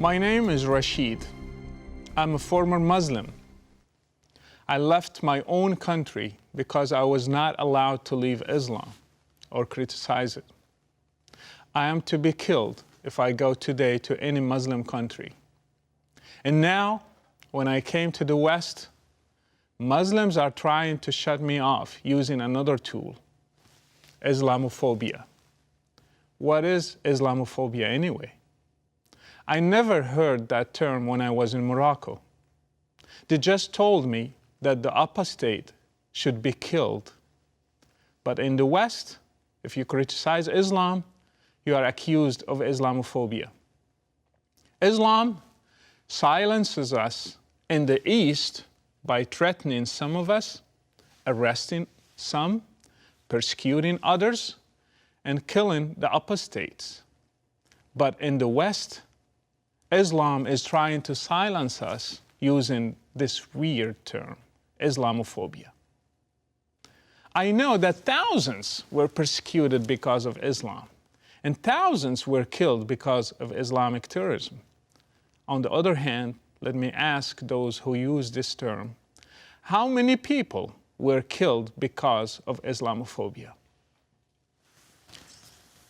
My name is Rachid. I'm a former Muslim. I left my own country because I was not allowed to leave Islam or criticize it. I am to be killed if I go today to any Muslim country. And now, when I came to the West, Muslims are trying to shut me off using another tool, islamophobia. What is islamophobia anyway? I never heard that term when I was in Morocco. They just told me that the apostate should be killed. But in the West, if you criticize Islam, you are accused of Islamophobia. Islam silences us in the East by threatening some of us, arresting some, persecuting others, and killing the apostates. But in the West, Islam is trying to silence us using this weird term, Islamophobia. I know that thousands were persecuted because of Islam, and thousands were killed because of Islamic terrorism. On the other hand, let me ask those who use this term, how many people were killed because of Islamophobia?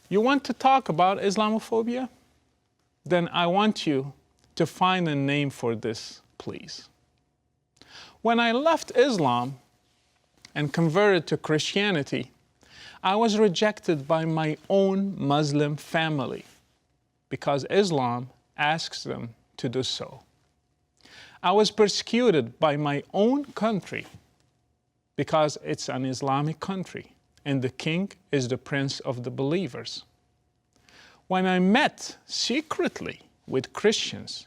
You want to talk about Islamophobia? Then I want you to find a name for this, please. When I left Islam and converted to Christianity, I was rejected by my own Muslim family because Islam asks them to do so. I was persecuted by my own country because it's an Islamic country and the king is the prince of the believers. When I met secretly with Christians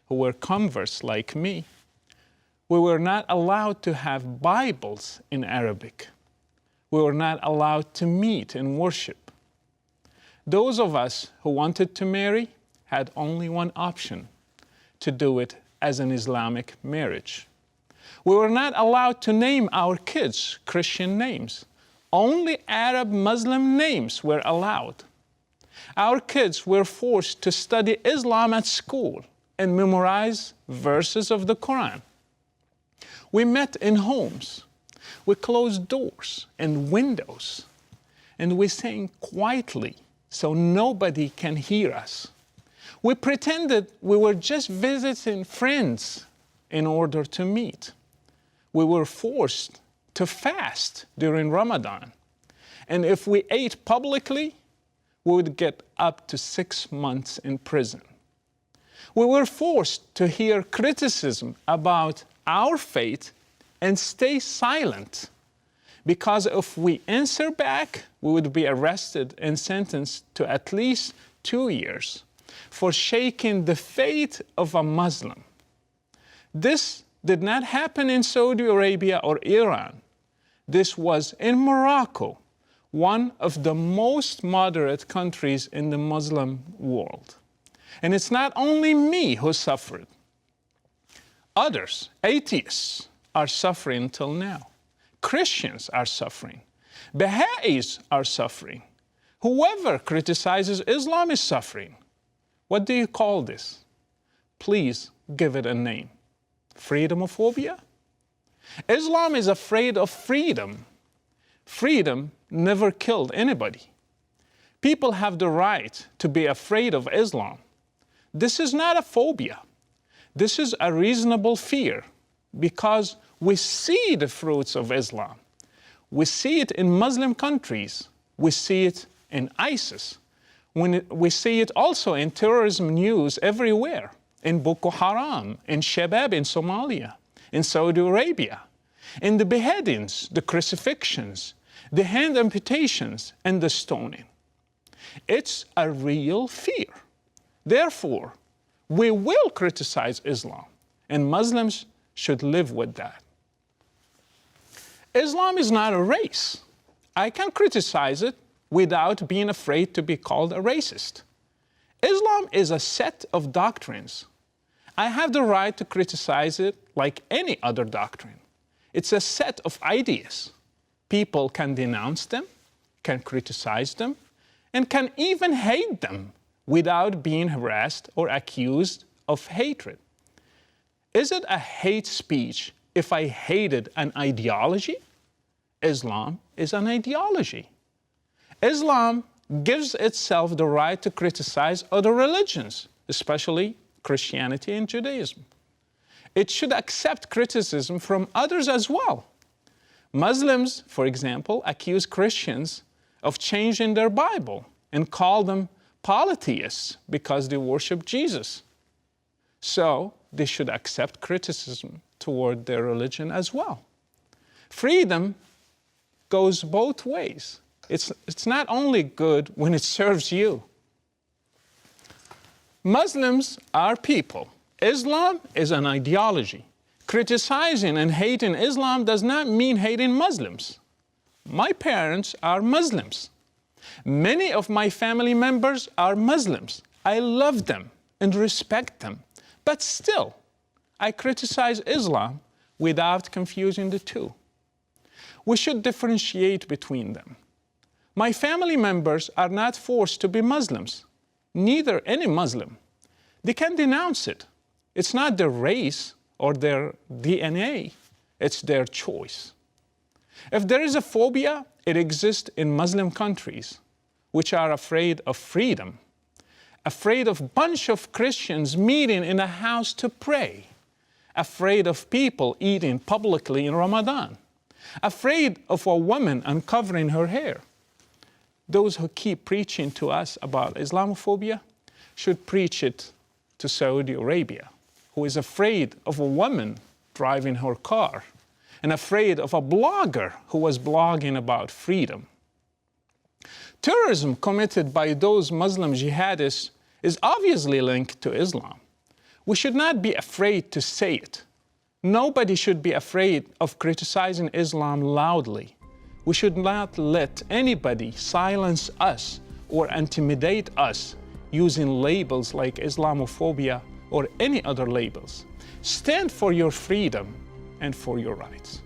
who were converts like me, we were not allowed to have Bibles in Arabic. We were not allowed to meet and worship. Those of us who wanted to marry had only one option, to do it as an Islamic marriage. We were not allowed to name our kids Christian names. Only Arab Muslim names were allowed. Our kids were forced to study Islam at school and memorize verses of the Quran. We met in homes. We closed doors and windows, and we sang quietly so nobody can hear us. We pretended we were just visiting friends in order to meet. We were forced to fast during Ramadan, and if we ate publicly, we would get up to 6 months in prison. We were forced to hear criticism about our faith and stay silent, because if we answer back, we would be arrested and sentenced to at least 2 years for shaking the faith of a Muslim. This did not happen in Saudi Arabia or Iran. This was in Morocco, one of the most moderate countries in the Muslim world. And it's not only me who suffered. Others, atheists, are suffering till now. Christians are suffering. Baha'is are suffering. Whoever criticizes Islam is suffering. What do you call this? Please give it a name. Freedomophobia? Islam is afraid of freedom. Freedom never killed anybody. People have the right to be afraid of Islam. This is not a phobia. This is a reasonable fear because we see the fruits of Islam. We see it in Muslim countries. We see it in ISIS. We see it also in terrorism news everywhere, in Boko Haram, in Shabab in Somalia, in Saudi Arabia, in the beheadings, the crucifixions, the hand amputations, and the stoning. It's a real fear. Therefore, we will criticize Islam, and Muslims should live with that. Islam is not a race. I can criticize it without being afraid to be called a racist. Islam is a set of doctrines. I have the right to criticize it like any other doctrine. It's a set of ideas. People can denounce them, can criticize them, and can even hate them without being harassed or accused of hatred. Is it a hate speech if I hated an ideology? Islam is an ideology. Islam gives itself the right to criticize other religions, especially Christianity and Judaism. It should accept criticism from others as well. Muslims, for example, accuse Christians of changing their Bible and call them polytheists because they worship Jesus. So they should accept criticism toward their religion as well. Freedom goes both ways. It's not only good when it serves you. Muslims are people. Islam is an ideology. Criticizing and hating Islam does not mean hating Muslims. My parents are Muslims. Many of my family members are Muslims. I love them and respect them. But still, I criticize Islam without confusing the two. We should differentiate between them. My family members are not forced to be Muslims, neither any Muslim. They can denounce it. It's not their race or their DNA, it's their choice. If there is a phobia, it exists in Muslim countries, which are afraid of freedom, afraid of a bunch of Christians meeting in a house to pray, afraid of people eating publicly in Ramadan, afraid of a woman uncovering her hair. Those who keep preaching to us about Islamophobia should preach it to Saudi Arabia, who is afraid of a woman driving her car and afraid of a blogger who was blogging about freedom. Terrorism committed by those Muslim jihadists is obviously linked to Islam. We should not be afraid to say it. Nobody should be afraid of criticizing Islam loudly. We should not let anybody silence us or intimidate us using labels like Islamophobia or any other labels. Stand for your freedom and for your rights.